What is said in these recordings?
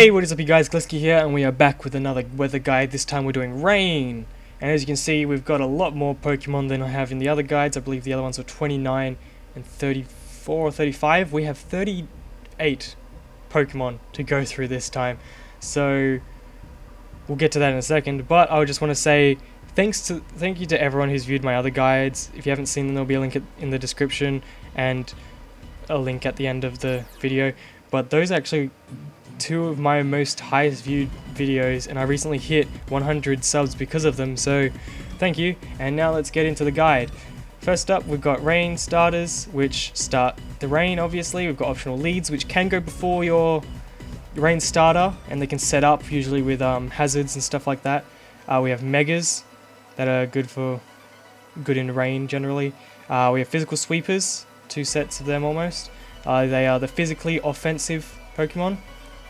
Hey, what is up you guys, GLISKEY here, and we are back with another weather guide. This time we're doing rain. And as you can see, we've got a lot more Pokemon than I have in the other guides. I believe the other ones were 29 and 34 or 35. We have 38 Pokemon to go through this time. So, we'll get to that in a second. But I just want to say thank you to everyone who's viewed my other guides. If you haven't seen them, there'll be a link in the description and a link at the end of the video. But those are actually two of my most highest viewed videos, and I recently hit 100 subs because of them, so thank you. And now let's get into the guide. First up, we've got rain starters, which start the rain. Obviously we've got optional leads which can go before your rain starter, and they can set up usually with hazards and stuff like that. We have megas that are good in rain generally. We have physical sweepers, two sets of them almost. They are the physically offensive Pokemon.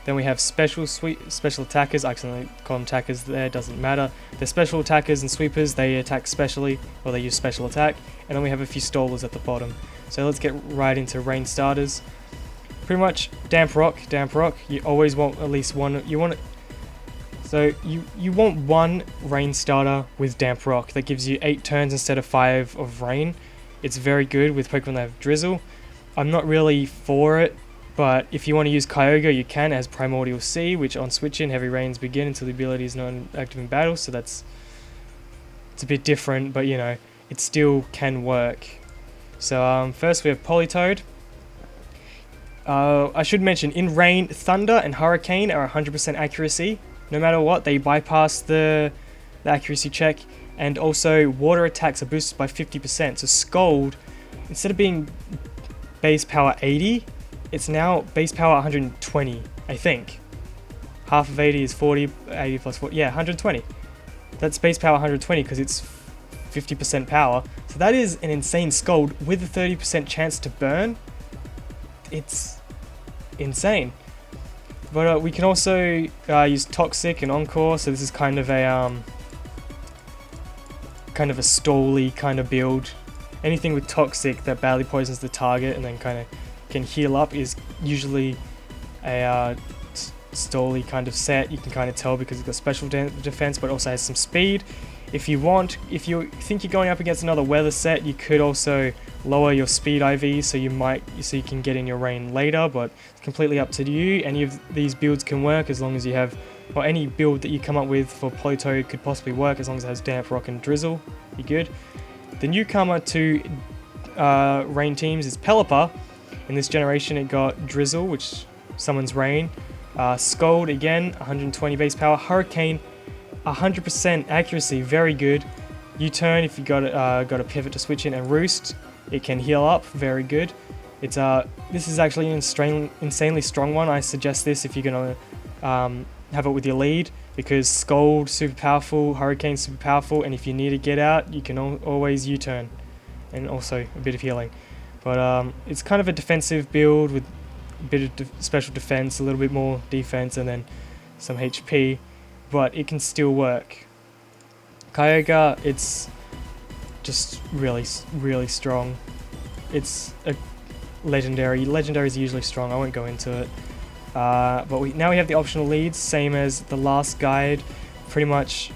Then we have special attackers. I accidentally call them attackers there, doesn't matter. They're special attackers and sweepers. They attack specially, or they use special attack. And then we have a few stallers at the bottom. So let's get right into rain starters. Pretty much damp rock. You always want at least one. You want one rain starter with damp rock. That gives you 8 turns instead of 5 of rain. It's very good with Pokemon that have drizzle. I'm not really for it, but if you want to use Kyogre, you can. It has Primordial Sea, which on switch-in, heavy rains begin until the ability is not active in battle, so it's a bit different, but you know, it still can work. So first we have Politoed. I should mention, in rain, Thunder and Hurricane are 100% accuracy. No matter what, they bypass the accuracy check, and also water attacks are boosted by 50%. So Scald, instead of being base power 80, it's now base power 120, I think. Half of 80 is 40, 80 plus 40, yeah, 120. That's base power 120 because it's 50% power. So that is an insane Scald with a 30% chance to burn. It's insane. But we can also use Toxic and Encore, so this is kind of a stall-y kind of build. Anything with Toxic that badly poisons the target and then kind of can heal up is usually a stall-y kind of set. You can kind of tell because it's got special defense, but also has some speed. If you think you're going up against another weather set, you could also lower your speed IV so you can get in your rain later, but it's completely up to you. Any of these builds can work as long as you have, or any build that you come up with for Politoed could possibly work as long as it has damp, rock and drizzle. Be good. The newcomer to rain teams is Pelipper. In this generation it got Drizzle, which summons rain. Scald again, 120 base power. Hurricane, 100% accuracy, very good. U-turn if you got a pivot to switch in, and Roost, it can heal up, very good. This is actually an insanely strong one. I suggest this if you're gonna have it with your lead, because Scald super powerful, Hurricane super powerful, and if you need to get out, you can always U-turn, and also a bit of healing. But it's kind of a defensive build with a bit of special defense, a little bit more defense, and then some HP, but it can still work. Kyogre, it's just really strong. It's a legendary. Legendaries are usually strong. I won't go into it. But now we have the optional leads, same as the last guide. Pretty much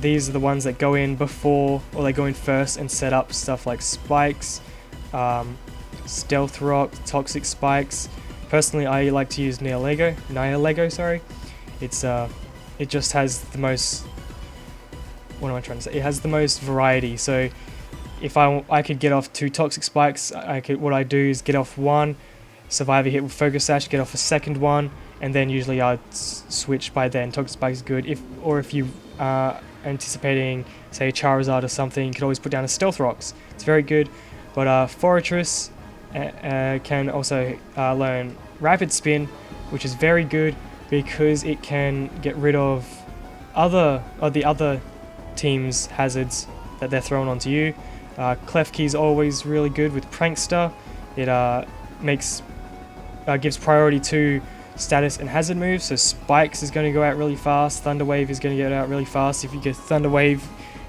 these are the ones that go in before, or they go in first and set up stuff like spikes, stealth rock, toxic spikes. Personally, I like to use Nihilego, sorry. It just has the most, what am I trying to say? It has the most variety. So if I could get off 2 toxic spikes, what I do is get off 1, survive a hit with Focus Sash, get off a second one, and then usually I'd switch by then. Toxic Spike is good. If you are anticipating, say, Charizard or something, you could always put down a Stealth Rocks. It's very good. But Forretress can also learn Rapid Spin, which is very good because it can get rid of the other team's hazards that they're throwing onto you. Klefki is always really good with Prankster. It gives priority to status and hazard moves, so Spikes is going to go out really fast, Thunder Wave is going to get out really fast. If you get Thunder Wave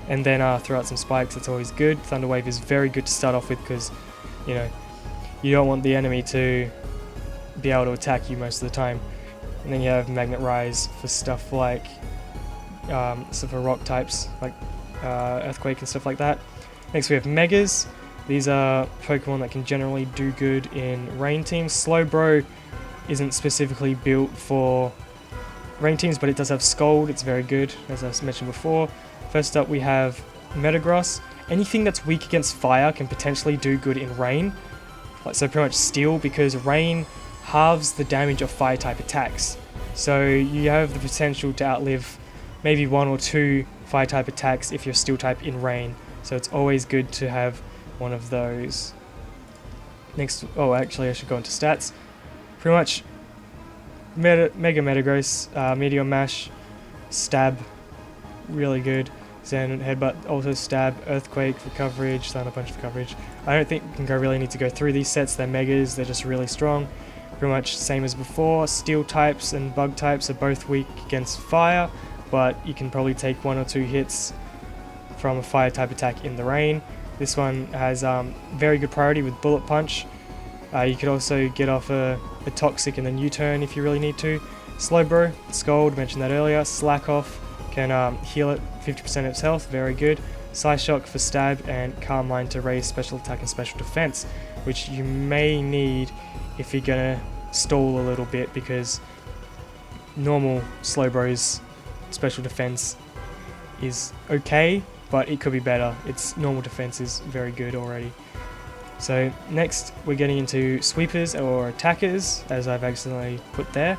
and then throw out some Spikes, that's always good. Thunder Wave is very good to start off with because, you know, you don't want the enemy to be able to attack you most of the time. And then you have Magnet Rise for stuff like for rock types like Earthquake and stuff like that. Next we have Megas. These are Pokemon that can generally do good in rain teams. Slowbro isn't specifically built for rain teams, but it does have Scald. It's very good, as I mentioned before. First up we have Metagross. Anything that's weak against fire can potentially do good in rain. So pretty much Steel, because rain halves the damage of fire type attacks. So you have the potential to outlive maybe 1 or 2 fire type attacks if you're Steel type in rain. So it's always good to have one of those. Next, oh actually I should go into stats. Pretty much Mega Metagross, Meteor Mash, Stab, really good. Zen Headbutt, also Stab, Earthquake for coverage, Thunder Punch for coverage. I don't think we really need to go through these sets. They're Megas, they're just really strong. Pretty much same as before. Steel types and Bug types are both weak against fire, but you can probably take 1 or 2 hits from a fire type attack in the rain. This one has very good priority with Bullet Punch. You could also get off a Toxic and then U-turn if you really need to. Slowbro, Scald, mentioned that earlier. Slack Off can heal it 50% of its health, very good. Psyshock for Stab, and Calm Mind to raise special attack and special defense, which you may need if you're gonna stall a little bit, because normal Slowbro's special defense is okay, but it could be better. Its normal defense is very good already. So next we're getting into sweepers or attackers, as I've accidentally put there.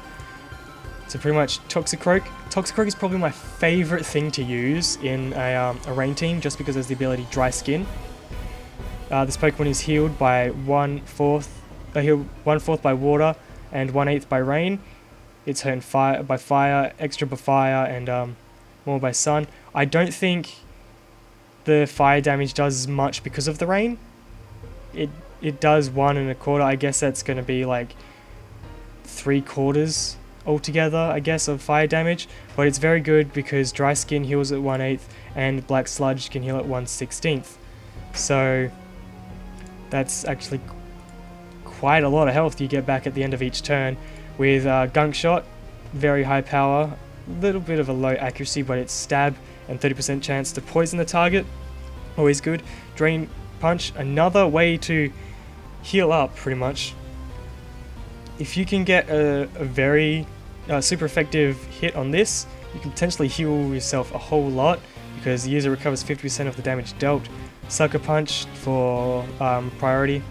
So pretty much Toxicroak. Toxicroak is probably my favourite thing to use in a rain team, just because it has the ability Dry Skin. This Pokemon is healed by 1/4 by water and 1/8 by rain. It's hurt by fire, extra by fire, and more by sun. I don't think the fire damage does as much because of the rain. It does 1 1/4. I guess that's going to be like 3/4 altogether, I guess, of fire damage. But it's very good because Dry Skin heals at 1/8 and Black Sludge can heal at 1/16. So that's actually quite a lot of health you get back at the end of each turn. With Gunk Shot, very high power, little bit of a low accuracy, but it's Stab and 30% chance to poison the target. Always good. Drain Punch, another way to heal up pretty much. If you can get a very super effective hit on this, you can potentially heal yourself a whole lot, because the user recovers 50% of the damage dealt. Sucker Punch for priority,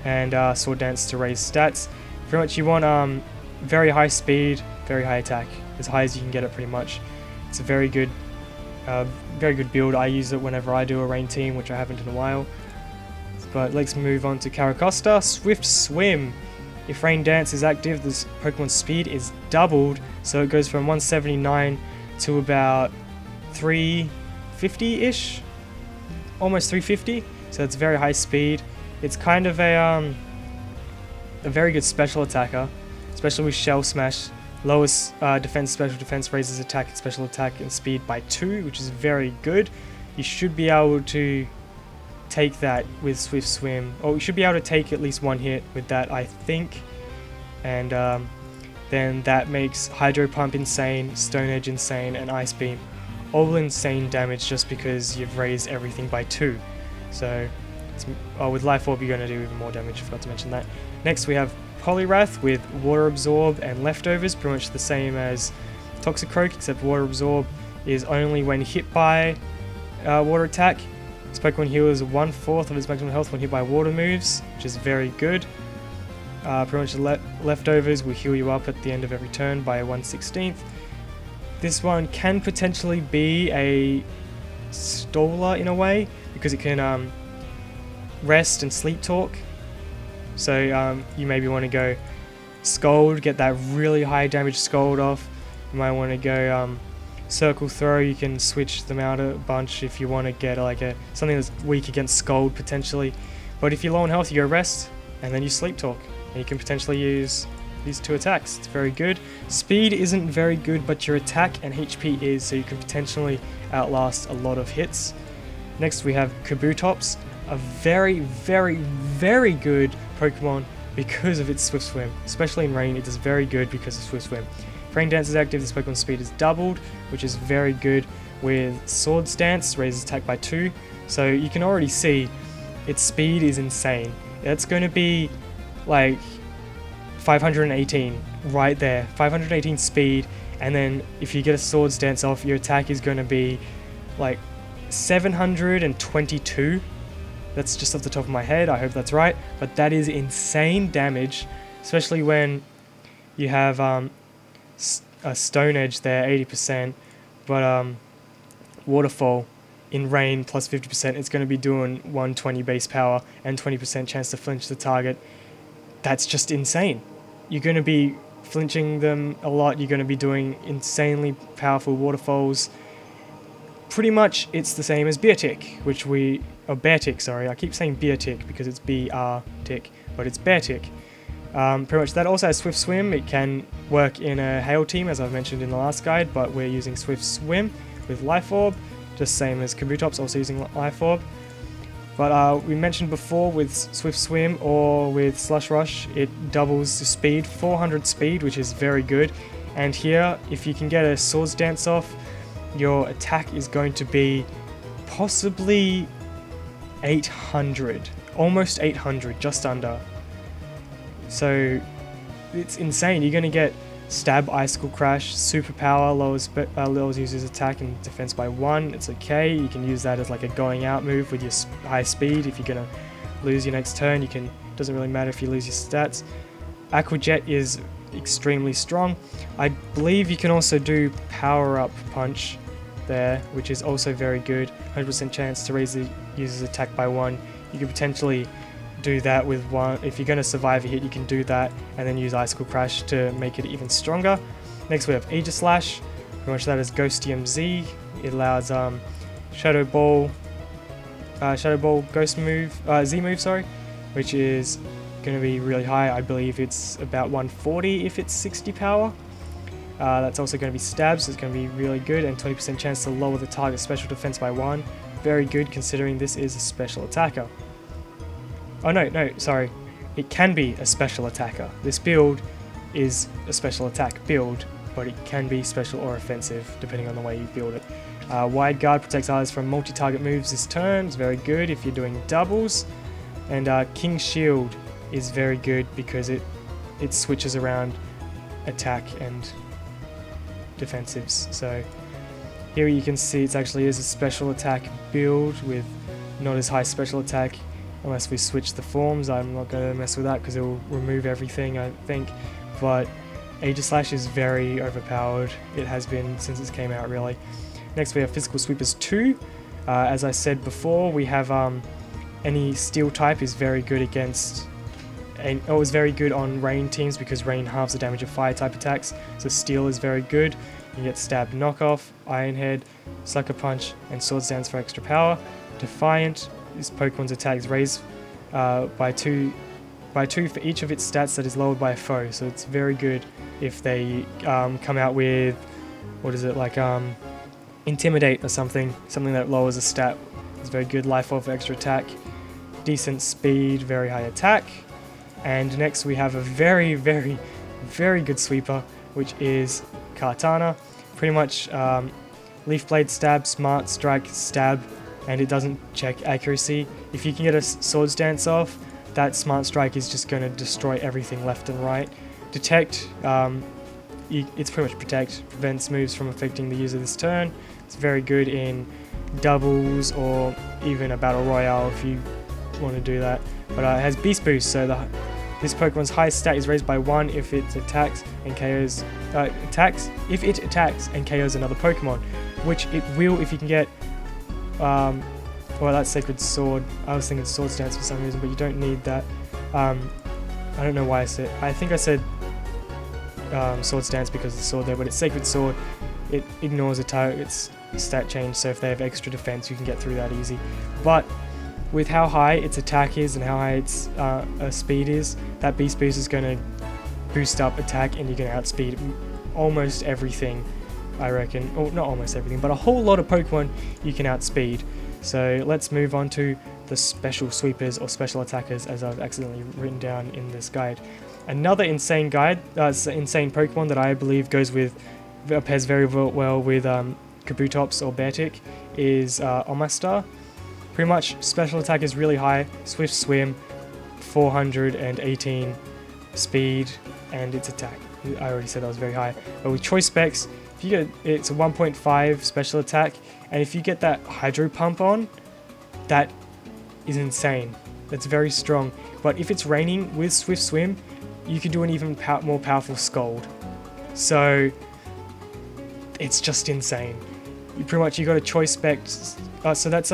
and Sword Dance to raise stats. Pretty much you want very high speed, very high attack, as high as you can get it pretty much. It's a very good build. I use it whenever I do a rain team, which I haven't in a while. But let's move on to Caracosta. Swift Swim. If Rain Dance is active, this Pokemon's speed is doubled, so it goes from 179 to about 350-ish, almost 350. So it's very high speed. It's kind of a very good special attacker, especially with Shell Smash. Lowest defense, special defense, raises attack and special attack and speed by 2, which is very good. You should be able to take that with Swift Swim, or you should be able to take at least 1 hit with that, I think. And then that makes Hydro Pump insane, Stone Edge insane, and Ice Beam all insane damage, just because you've raised everything by 2. So with Life Orb you're going to do even more damage, I forgot to mention that. Next we have Poliwrath with Water Absorb and Leftovers, pretty much the same as Toxicroak, except Water Absorb is only when hit by water attack. This Pokemon heals 1/4 of its maximum health when hit by water moves, which is very good. Pretty much Leftovers will heal you up at the end of every turn by 1/16. This one can potentially be a staller in a way, because it can rest and sleep talk. So you maybe want to go Scald, get that really high damage Scald off. You might want to go Circle Throw. You can switch them out a bunch if you want to get like something that's weak against Scald potentially. But if you're low on health, you go Rest and then you Sleep Talk, and you can potentially use these 2 attacks. It's very good. Speed isn't very good, but your attack and HP is, so you can potentially outlast a lot of hits. Next we have Kabutops, a very, very, very good Pokemon because of its Swift Swim. Especially in rain, it does very good because of Swift Swim. If Rain Dance is active, this Pokemon's speed is doubled, which is very good with Swords Dance, raises attack by 2. So you can already see its speed is insane. That's going to be like 518 right there. 518 speed, and then if you get a Swords Dance off, your attack is going to be like 722. That's just off the top of my head, I hope that's right, but that is insane damage, especially when you have a Stone Edge there, 80%, but Waterfall in rain plus 50%, it's going to be doing 120 base power and 20% chance to flinch the target. That's just insane. You're going to be flinching them a lot, you're going to be doing insanely powerful waterfalls. Pretty much it's the same as Beartic, sorry. I keep saying Beartic because it's B-R-Tick, but it's Beartic. Pretty much that also has Swift Swim. It can work in a Hail Team, as I've mentioned in the last guide, but we're using Swift Swim with Life Orb, just same as Kabutops, also using Life Orb. But we mentioned before with Swift Swim or with Slush Rush, it doubles the speed, 400 speed, which is very good. And here, if you can get a Swords Dance off, your attack is going to be possibly 800, almost 800, just under. So it's insane. You're going to get Stab, Icicle Crash, Superpower, lowers user's attack and defense by 1. It's okay. You can use that as like a going out move with your high speed. If you're going to lose your next turn, doesn't really matter if you lose your stats. Aqua Jet is extremely strong. I believe you can also do Power Up Punch there, which is also very good. 100% chance to raise the user's attack by 1. You could potentially do that with 1. If you're going to survive a hit, you can do that and then use Icicle Crash to make it even stronger. Next we have Aegislash. Pretty much that is Ghostium Z. It allows Shadow Ball Ghost move, Z move, sorry, which is going to be really high. I believe it's about 140 if it's 60 power. That's also going to be Stab, so it's going to be really good, and 20% chance to lower the target's special defense by 1. Very good considering this is a special attacker. Oh no, sorry. It can be a special attacker. This build is a special attack build, but it can be special or offensive depending on the way you build it. Wide Guard protects allies from multi-target moves this turn. It's very good if you're doing doubles. And King's Shield is very good because it switches around attack and defensives. So here you can see it actually is a special attack build with not as high special attack unless we switch the forms. I'm not going to mess with that because it will remove everything, I think. But Aegislash is very overpowered. It has been since it came out, really. Next we have Physical Sweepers 2. As I said before, we have any Steel type is very good against, and is very good on Rain teams because Rain halves the damage of Fire type attacks. So Steel is very good. You get Stab Knockoff, Iron Head, Sucker Punch, and Swords Dance for extra power. Defiant, this Pokemon's attack is raised by 2 for each of its stats that is lowered by a foe. So it's very good if they come out with, what is it, like Intimidate or something that lowers a stat. It's very good. Life Orb for extra attack, decent speed, very high attack. And next we have a very, very, very good sweeper, which is Kartana. Pretty much Leaf Blade, Stab, Smart Strike, Stab, and it doesn't check accuracy. If you can get a Swords Dance off, that Smart Strike is just going to destroy everything left and right. Detect, it's pretty much Protect, prevents moves from affecting the user this turn. It's very good in doubles or even a Battle Royale if you want to do that. But it has Beast Boost, so this Pokemon's highest stat is raised by 1 if it attacks and KOs another Pokemon, which it will if you can get well, that's Sacred Sword. I was thinking Swords Dance for some reason, but you don't need that. I don't know why I think I said Swords Dance because of the sword there, but it's Sacred Sword. It ignores a target's stat change, so if they have extra defense, you can get through that easy. But with how high its attack is and how high its speed is, that Beast Boost is going to boost up attack and you're going to outspeed almost everything, I reckon. Or not almost everything, but a whole lot of Pokemon you can outspeed. So let's move on to the special sweepers or special attackers, as I've accidentally written down in this guide. Another insane insane Pokemon that I believe pairs very well with Kabutops or Beartic is Omastar. Pretty much special attack is really high, swift swim, 418 speed, and its attack. I already said that was very high. But with choice specs, if you get it's a 1.5 special attack, and if you get that Hydro Pump on, that is insane. That's very strong. But if it's raining with swift swim, you can do an even more powerful Scald. So it's just insane. You got a choice spec. So that's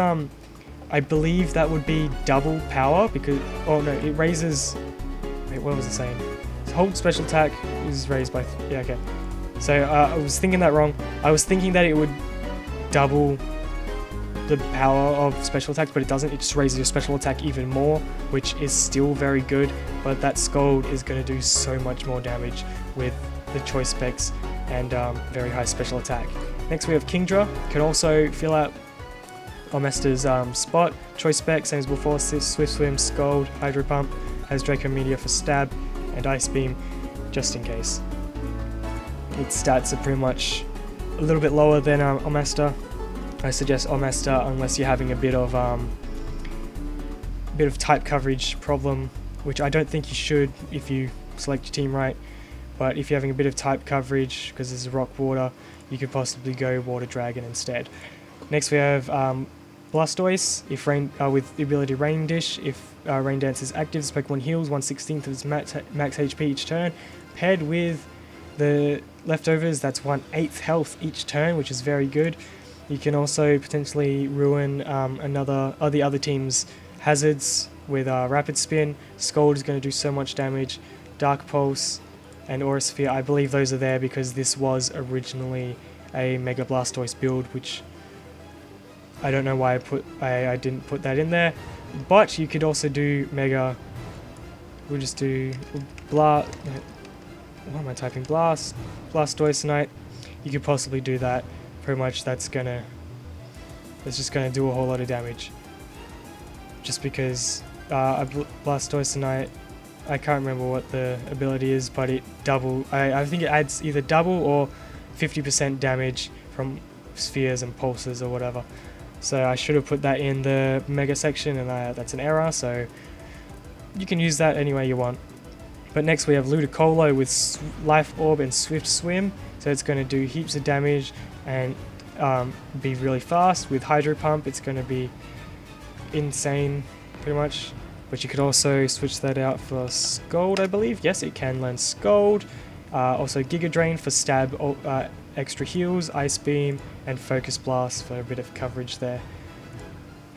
I believe that would be double power because it raises. Wait, what was it saying? Hold special attack is raised by yeah, okay. So I was thinking that wrong. I was thinking that it would double the power of special attacks, but it doesn't. It just raises your special attack even more, which is still very good. But that Scald is going to do so much more damage with the choice specs and very high special attack. Next we have Kingdra. Can also fill out Omastar's spot. Choice spec, same as before, Swift Swim, Scald, Hydro Pump, has Draco Meteor for stab, and Ice Beam, just in case. Its stats are pretty much a little bit lower than Omastar. I suggest Omastar unless you're having a bit of type coverage problem, which I don't think you should if you select your team right. But if you're having a bit of type coverage, because there's a rock water, you could possibly go Water Dragon instead. Next we have Blastoise, if with the ability Rain Dish. If Rain Dance is active, this Pokemon heals 1/16 of its max HP each turn. Paired with the leftovers, that's 1/8 health each turn, which is very good. You can also potentially ruin the other team's hazards with Rapid Spin. Scald is going to do so much damage. Dark Pulse and Aura Sphere, I believe those are there because this was originally a Mega Blastoise build, which I don't know why I didn't put that in there. But you could also do Mega. We'll just do What am I typing? Blastoise tonight. You could possibly do that. Pretty much that's just gonna do a whole lot of damage. Just because Blastoise tonight, I can't remember what the ability is, but it I think it adds either double or 50% damage from spheres and pulses or whatever. So I should have put that in the Mega section, and that's an error, so you can use that any way you want. But next we have Ludicolo with Life Orb and Swift Swim, so it's going to do heaps of damage and be really fast. With Hydro Pump it's going to be insane pretty much, but you could also switch that out for Scald, I believe. Yes, it can learn Scald. Also Giga Drain for stab, extra heals, Ice Beam, and Focus Blast for a bit of coverage there.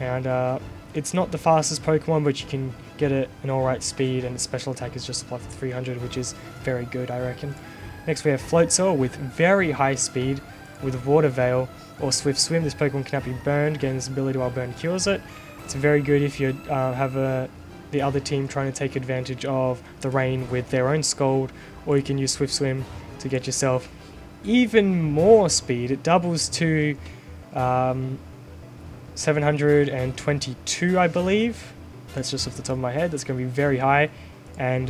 And it's not the fastest Pokemon, but you can get it an alright speed, and its special attack is just plus 300, which is very good, I reckon. Next we have Floatzel with very high speed with Water Veil or Swift Swim. This Pokemon cannot be burned, getting this ability while burn cures it. It's very good if you have the other team trying to take advantage of the rain with their own Scald, or you can use Swift Swim to get yourself even more speed. It doubles to 722, I believe. That's just off the top of my head. That's going to be very high, and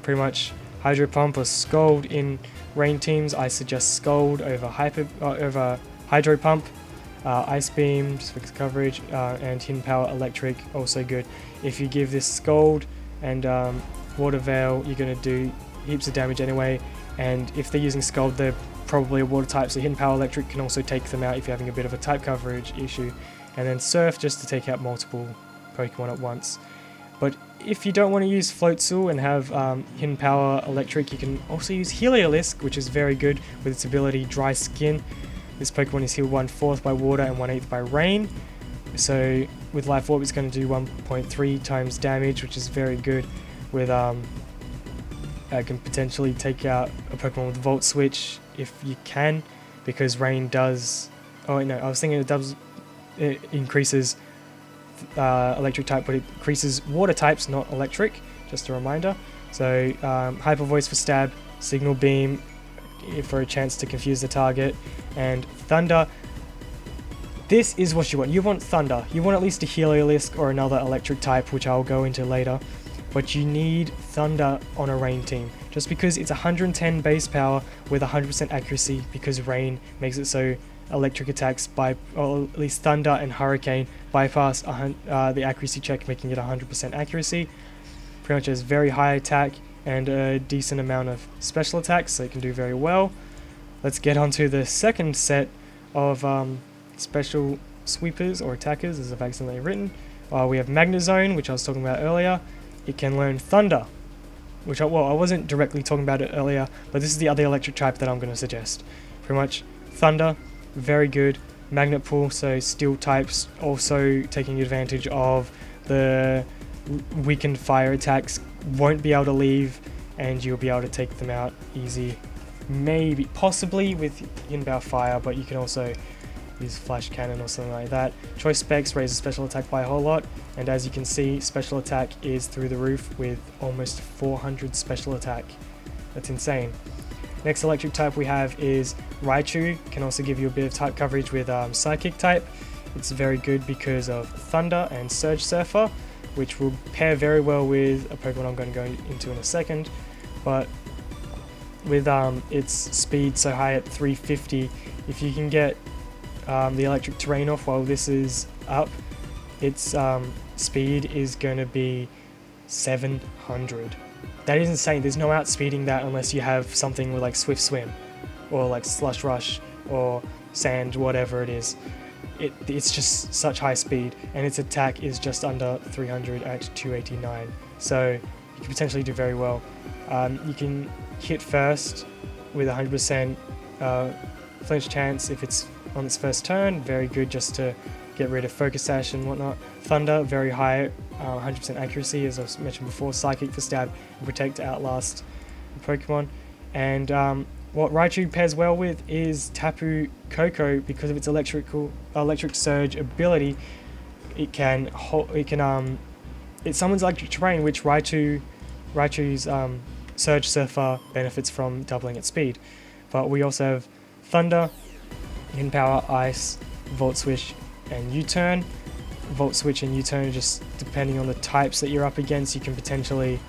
pretty much Hydro Pump or Scald in rain teams. I suggest Scald over Hydro Pump. Ice Beam just for coverage, and Hidden Power Electric, also good. If you give this Scald and Water Veil, you're going to do heaps of damage anyway, and if they're using Scald, they're probably a water type, so Hidden Power Electric can also take them out if you're having a bit of a type coverage issue. And then Surf just to take out multiple Pokemon at once. But if you don't want to use Floatzel and have Hidden Power Electric, you can also use Heliolisk, which is very good with its ability Dry Skin. This Pokemon is healed 1/4 by water and 1/8 by rain. So with Life Orb it's going to do 1.3 times damage, which is very good. With can potentially take out a Pokemon with Volt Switch if you can, because rain does. Oh no, I was thinking it increases electric type, but it increases water types, not electric. Just a reminder. So Hyper Voice for stab, Signal Beam for a chance to confuse the target, and Thunder. this is what you want. You want Thunder. You want at least a Heliolisk or another electric type, which I'll go into later. But you need Thunder on a Rain team. Just because it's 110 base power with 100% accuracy, because Rain makes it so electric attacks, or at least Thunder and Hurricane, bypass the accuracy check, making it 100% accuracy. Pretty much has very high attack and a decent amount of special attacks, so it can do very well. Let's get on to the second set of special sweepers or attackers, as I've accidentally written. We have Magnezone, which I was talking about earlier. It can learn Thunder, which I wasn't directly talking about it earlier, but this is the other electric type that I'm going to suggest. Pretty much Thunder, very good. Magnet Pull, so steel types, also taking advantage of the weakened fire attacks, won't be able to leave, and you'll be able to take them out easy. Maybe, possibly with Inbound Fire, but you can also use Flash Cannon or something like that. Choice Specs raises special attack by a whole lot, and as you can see, special attack is through the roof with almost 400 special attack. That's insane. Next electric type we have is Raichu. Can also give you a bit of type coverage with Psychic type. It's very good because of Thunder and Surge Surfer, which will pair very well with a Pokemon I'm going to go into in a second. But with its speed so high at 350, if you can get the electric terrain off while this is up, its speed is going to be 700. That is insane. There's no outspeeding that unless you have something with like Swift Swim or like Slush Rush or Sand, whatever it is. It's just such high speed, and its attack is just under 300 at 289, so you can potentially do very well. You can hit first with 100% flinch chance if it's on its first turn, very good just to get rid of Focus Sash and whatnot. Thunder, very high, 100% accuracy, as I've mentioned before. Psychic for stab and protect to outlast the Pokemon. And what Raichu pairs well with is Tapu Koko because of its electric surge ability. It summons electric terrain, which Raichu's Surge Surfer benefits from doubling its speed. But we also have Thunder, Hidden Power, Ice, Volt Switch, and U-Turn. Volt Switch and U-Turn, just depending on the types that you're up against, you can potentially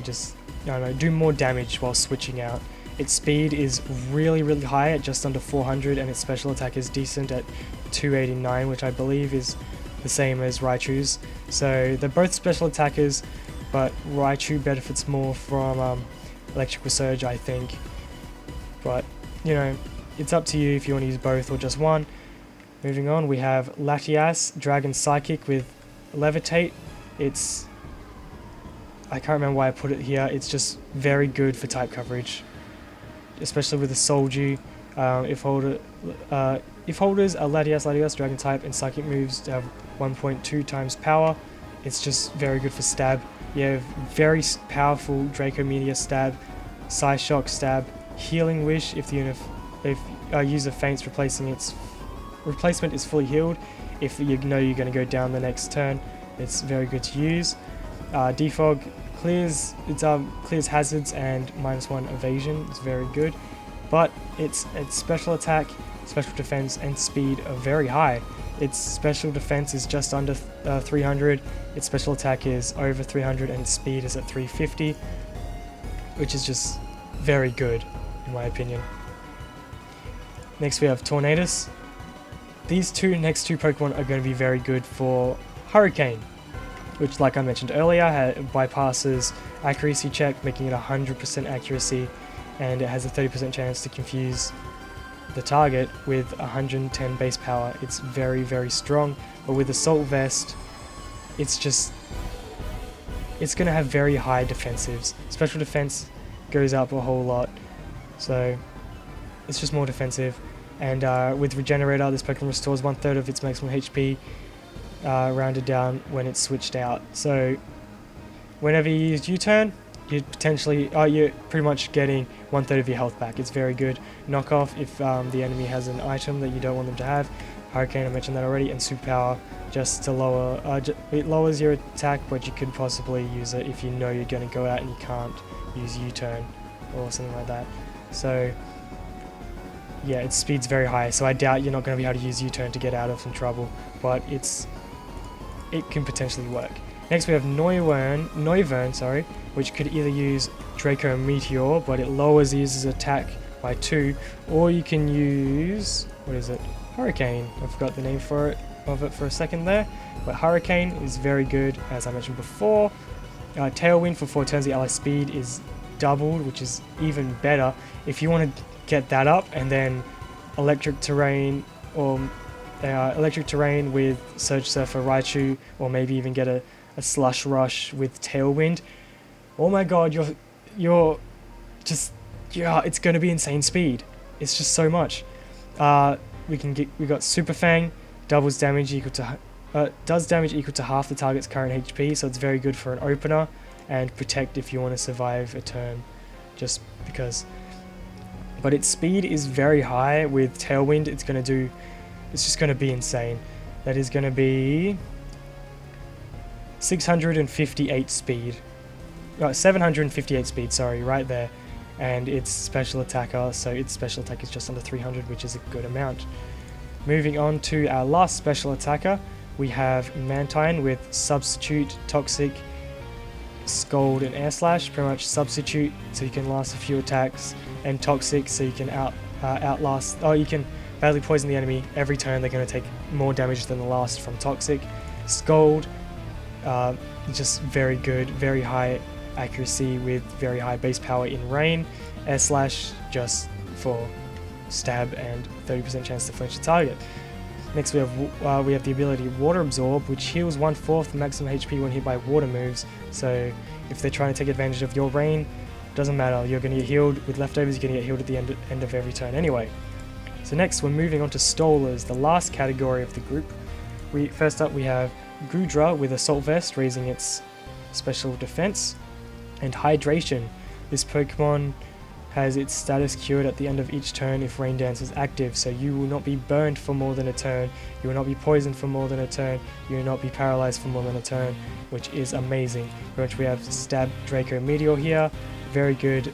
just, I don't know, do more damage while switching out. Its speed is really, really high at just under 400, and its special attack is decent at 289, which I believe is the same as Raichu's. So they're both special attackers, but Raichu benefits more from Electrical Surge, I think. But, you know, it's up to you if you want to use both or just one. Moving on, we have Latias, Dragon Psychic with Levitate. I can't remember why I put it here. It's just very good for type coverage, especially with the Solju. If holders are Latias, Dragon type, and Psychic moves to have 1.2 times power, it's just very good for stab. You have very powerful Draco Meteor stab, Psyshock stab, Healing Wish if the user faints, replacement is fully healed. If you know you're going to go down the next turn, it's very good to use. Defog clears hazards and -1 evasion. It's very good, but its special attack, special defense, and speed are very high. Its special defense is just under 300. Its special attack is over 300, and its speed is at 350, which is just very good in my opinion. Next we have Tornadus. These next two Pokemon are going to be very good for Hurricane, which, like I mentioned earlier, bypasses accuracy check, making it 100% accuracy, and it has a 30% chance to confuse the target with 110 base power. It's very, very strong, but with Assault Vest, it's going to have very high defensives. Special defense goes up a whole lot, so it's just more defensive. And with Regenerator, this Pokemon restores 1/3 of its maximum HP, rounded down when it's switched out. So whenever you use U-Turn, you're pretty much getting 1/3 of your health back. It's very good. Knockoff if the enemy has an item that you don't want them to have. Hurricane, I mentioned that already, and Superpower just to lower. It lowers your attack, but you could possibly use it if you know you're going to go out and you can't use U-Turn or something like that. So yeah, its speed's very high, so I doubt you're not going to be able to use U-turn to get out of some trouble, but it can potentially work. Next we have Noivern, sorry, which could either use Draco Meteor, but it lowers the user's attack by 2, or you can use, what is it, Hurricane. I forgot the name of it for a second there, but Hurricane is very good, as I mentioned before. Tailwind for 4 turns, the ally speed is doubled, which is even better. If you want to get that up, and then Electric Terrain, or Electric Terrain with Surge Surfer Raichu, or maybe even get a Slush Rush with Tailwind. Oh my god, you're just, yeah, it's going to be insane speed. It's just so much. We got Super Fang, does damage equal to half the target's current HP, so it's very good for an opener, and Protect if you want to survive a turn, just because. But its speed is very high. With Tailwind, it's just going to be insane. That is going to be 658 speed. 758 speed, sorry, right there. And its special attacker, so its special attack is just under 300, which is a good amount. Moving on to our last special attacker, we have Mantine with Substitute, Toxic, Scold, and Air Slash. Pretty much Substitute, so you can last a few attacks, and Toxic, so you can outlast. Oh, you can badly poison the enemy every turn. They're going to take more damage than the last from Toxic. Scold, just very good, very high accuracy with very high base power in rain. Air Slash just for stab and 30% chance to flinch the target. Next we have the ability Water Absorb, which heals 1/4 the maximum HP when hit by water moves. So if they're trying to take advantage of your rain, doesn't matter, you're going to get healed. With leftovers, you're going to get healed at the end of every turn anyway. So next we're moving on to Stolers, the last category of the group. First up we have Goodra with Assault Vest, raising its special defense, and Hydration. This Pokemon has its status cured at the end of each turn if Rain Dance is active, so you will not be burned for more than a turn, you will not be poisoned for more than a turn, you will not be paralyzed for more than a turn, which is amazing. Which we have Stab, Draco Meteor here, very good.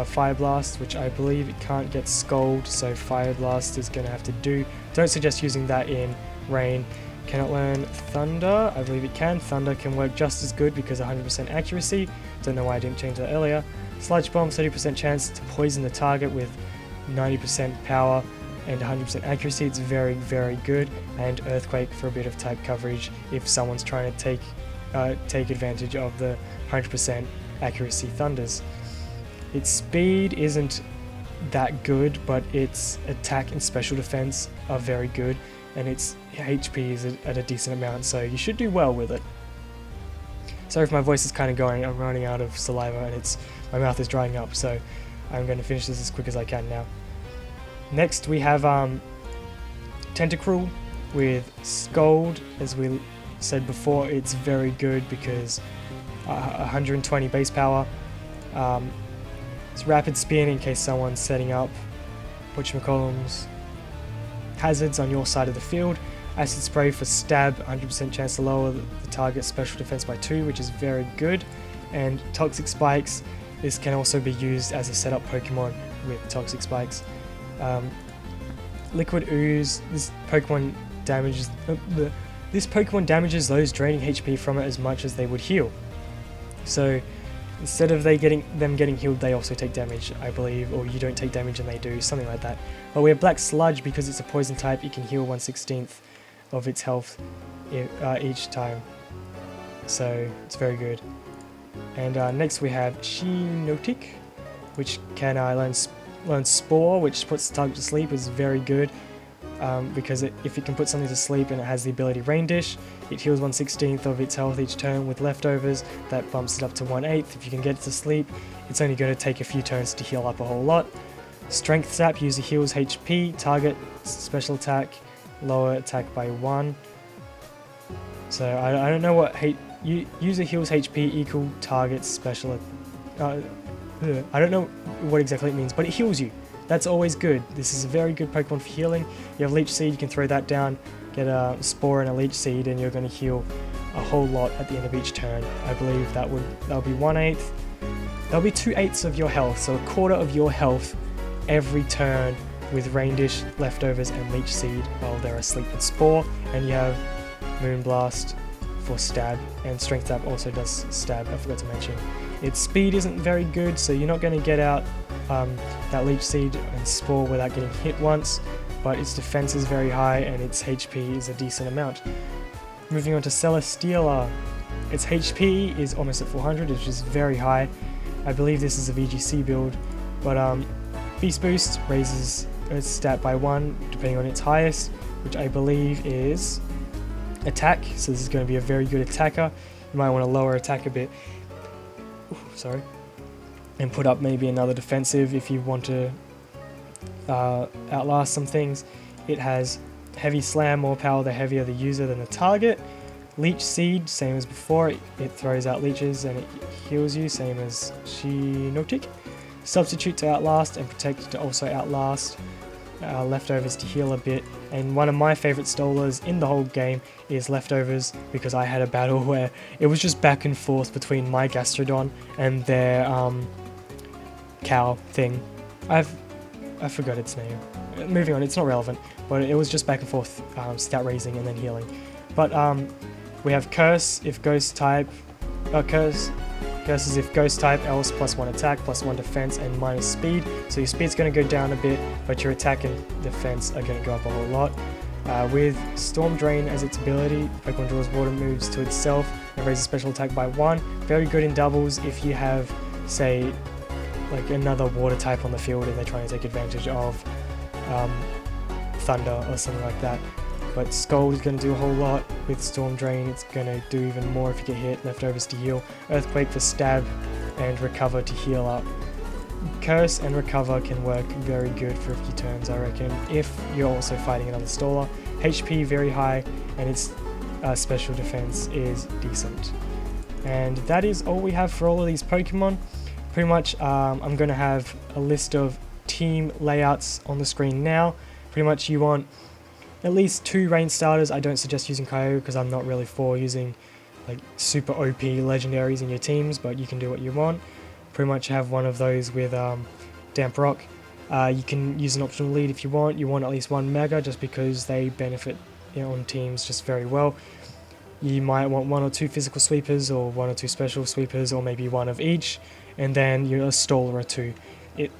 Fire Blast, which I believe it can't get Scold, so Fire Blast is going to have to do. Don't suggest using that in Rain. Cannot learn Thunder, I believe it can. Thunder can work just as good because 100% accuracy. Don't know why I didn't change that earlier. Sludge Bomb, 30% chance to poison the target with 90% power and 100% accuracy. It's very, very good. And Earthquake for a bit of type coverage if someone's trying to take advantage of the 100% accuracy Thunders. Its speed isn't that good, but its attack and special defense are very good, and its HP is at a decent amount, so you should do well with it. Sorry if my voice is kind of going, I'm running out of saliva and my mouth is drying up, so I'm going to finish this as quick as I can now. Next we have Tentacruel with Scold. As we said before, it's very good because 120 base power. It's Rapid Spin in case someone's setting up whatchamacallums hazards on your side of the field. Acid Spray for Stab, 100% chance to lower the target's special defense by 2, which is very good. And Toxic Spikes, this can also be used as a setup Pokemon with Toxic Spikes. Liquid Ooze, this Pokemon damages those draining HP from it as much as they would heal. So instead of them getting healed, they also take damage, I believe, or you don't take damage and they do, something like that. But we have Black Sludge because it's a poison type. It can heal 1/16 of its health each time, so it's very good. And next we have Shinotic, which can learn Spore, which puts the target to sleep. Is very good because if it can put something to sleep and it has the ability Rain Dish, it heals 1/16 of its health each turn. With leftovers, that bumps it up to 1/8. If you can get it to sleep, it's only going to take a few turns to heal up a whole lot. Strength Zap, user heals HP, target special attack, lower attack by 1. So I don't know what user heals HP equal target special. I don't know what exactly it means, but it heals you. That's always good. This is a very good Pokemon for healing. You have Leech Seed, you can throw that down, get a Spore and a Leech Seed, and you're going to heal a whole lot at the end of each turn. I believe that'll be 1/8. That'll be 2/8 of your health, so a quarter of your health every turn with Rain Dish, Leftovers, and Leech Seed while they're asleep with Spore, and you have Moonblast for stab, and Strength Tap also does stab, I forgot to mention. Its speed isn't very good, so you're not going to get out that Leech Seed and Spore without getting hit once, but its defense is very high and its HP is a decent amount. Moving on to Celesteela, its HP is almost at 400, which is very high. I believe this is a VGC build, but Beast Boost raises its stat by 1 depending on its highest, which I believe is attack, so this is going to be a very good attacker. You might want to lower attack a bit, and put up maybe another defensive if you want to outlast some things. It has Heavy Slam, more power the heavier the user than the target. Leech Seed, same as before, it throws out leeches and it heals you, same as Shiinotic. Substitute to outlast, and Protect to also outlast. Leftovers to heal a bit, and one of my favourite Stolas in the whole game is Leftovers, because I had a battle where it was just back and forth between my Gastrodon and their cow thing. I forgot its name. Moving on, it's not relevant, but it was just back and forth, stat raising and then healing. But we have Curse if Ghost type, Curse is if Ghost type, else +1 attack, +1 defense, and minus speed. So your speed's going to go down a bit, but your attack and defense are going to go up a whole lot. With Storm Drain as its ability, Pokemon draws water moves to itself and raises special attack by 1. Very good in doubles if you have, say, like another water type on the field and they're trying to take advantage of Thunder or something like that. But Scald is going to do a whole lot with Storm Drain. It's going to do even more if you get hit. Leftovers to heal, Earthquake for stab, and Recover to heal up. Curse and Recover can work very good for a few turns, I reckon, if you're also fighting another Stola. HP very high, and its special defense is decent. And that is all we have for all of these Pokemon. Pretty much, I'm going to have a list of team layouts on the screen now. Pretty much you want at least 2 rain starters. I don't suggest using Kyogre because I'm not really for using like super OP legendaries in your teams, but you can do what you want. Pretty much have one of those with Damp Rock. You can use an optional lead if you want. You want at least 1 Mega just because they benefit on teams just very well. You might want 1 or 2 physical sweepers or 1 or 2 special sweepers, or maybe 1 of each, and then you're a Stola or 2.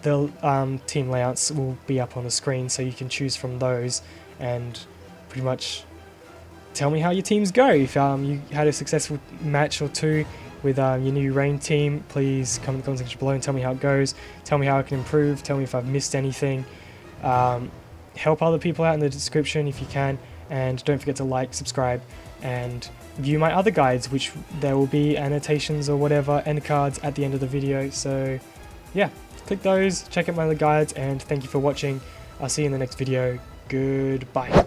The team layouts will be up on the screen, so you can choose from those and pretty much tell me how your teams go. If you had a successful match or 2 with your new rain team, please comment in the comment section below and tell me how it goes. Tell me how I can improve. Tell me if I've missed anything. Help other people out in the description if you can, and don't forget to like, subscribe, and view my other guides, which there will be annotations or whatever, end cards at the end of the video. So yeah, click those, check out my other guides, and thank you for watching. I'll see you in the next video. Goodbye.